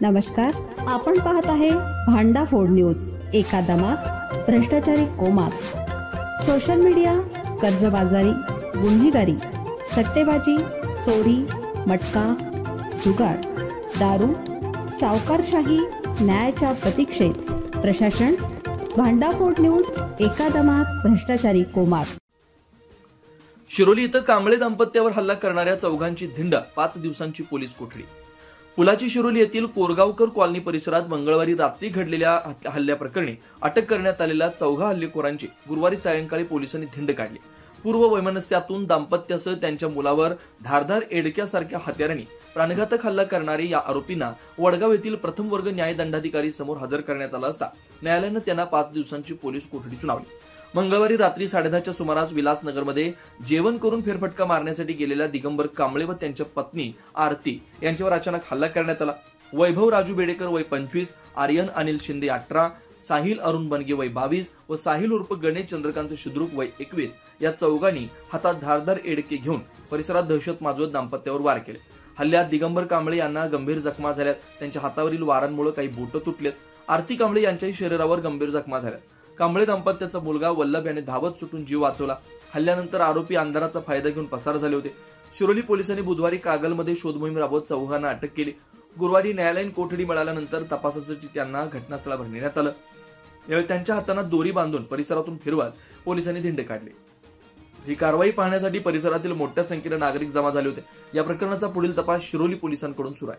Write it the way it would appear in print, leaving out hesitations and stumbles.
नमस्कार, आपण पाहत आहे भांडाफोड न्यूज। एका दमात भ्रष्टाचारी कोमात, सोशल मीडिया, कर्जबाजारी, गुन्हेगारी, सट्टेबाजी, चोरी, मटका, जुगार, दारू, सावकारशाही, न्यायाच्या प्रतीक्षेत प्रशासन। भांडाफोड न्यूज, एका दमात भ्रष्टाचारी कोमात। शिरोली इथं कांबळे दाम्पत्यावर हल्ला करणाऱ्या चौघांची धिंड, 5 दिवसांची पोलीस कोठडी। पुलाची शिरोली येथील कोरगावकर कॉलनी परिसरात मंगळवारी रात्री घडलेल्या हल्ल्याप्रकरणी अटक करण्यात आलेल्या चौघा हल्लेखोरांची गुरुवारी सायंकाळी पोलिसांनी धिंड काढली। पूर्व वैमनस्यातून दाम्पत्यासह त्यांच्या मुलावर धारदार एडक्यासारख्या हत्यारांनी प्राणघातक हल्ला करणारे या आरोपींना वडगाव येथील प्रथम वर्ग न्यायदंडाधिकारी समोर हजर करण्यात आलं असता न्यायालयानं त्यांना 5 दिवसांची पोलीस कोठडी सुनावली। मंगळवारी रात्री 10:30च्या सुमारास विलासनगरमध्ये जेवण करून फेरफटका मारण्यासाठी गेलेल्या दिगंबर कांबळे व त्यांच्या पत्नी आरती यांच्यावर अचानक हल्ला करण्यात आला। वैभव राजू बेडेकर वय 25, आर्यन अनिल शिंदे 18, साहिल अरुण बनगे वय 22 व साहिल उर्फ गणेश चंद्रकांत शुद्रुक वय 21 या चौघांनी हातात धारदार एडके घेऊन परिसरात दहशत माजवत दाम्पत्यावर वार केले। हल्ल्यात दिगंबर कांबळे यांना गंभीर जखमा झाल्यात, त्यांच्या हातावरील वारांमुळे काही बोटं तुटलेत। आरती कांबळे यांच्याही शरीरावर गंभीर जखमा झाल्यात। कांबळे दाम्पत्याचा मुलगा वल्लभ याने धावत सुटून जीव वाचवला। हल्ल्यानंतर आरोपी अंधाराचा फायदा घेऊन पसार झाले होते। शिरोली पोलिसांनी बुधवारी कागलमध्ये शोध मोहीम राबवत चौघांना अटक केली। गुरुवारी न्यायालयीन कोठडी मिळाल्यानंतर तपासासाठी त्यांना घटनास्थळावर नेण्यात आलं। यावेळी त्यांच्या हातांना दोरी बांधून परिसरातून फिरवत पोलिसांनी धिंड काढली। ही कारवाई पाहण्यासाठी परिसरातील मोठ्या संख्येने नागरिक जमा झाले होते। या प्रकरणाचा पुढील तपास शिरोली पोलिसांकडून सुरू आहे।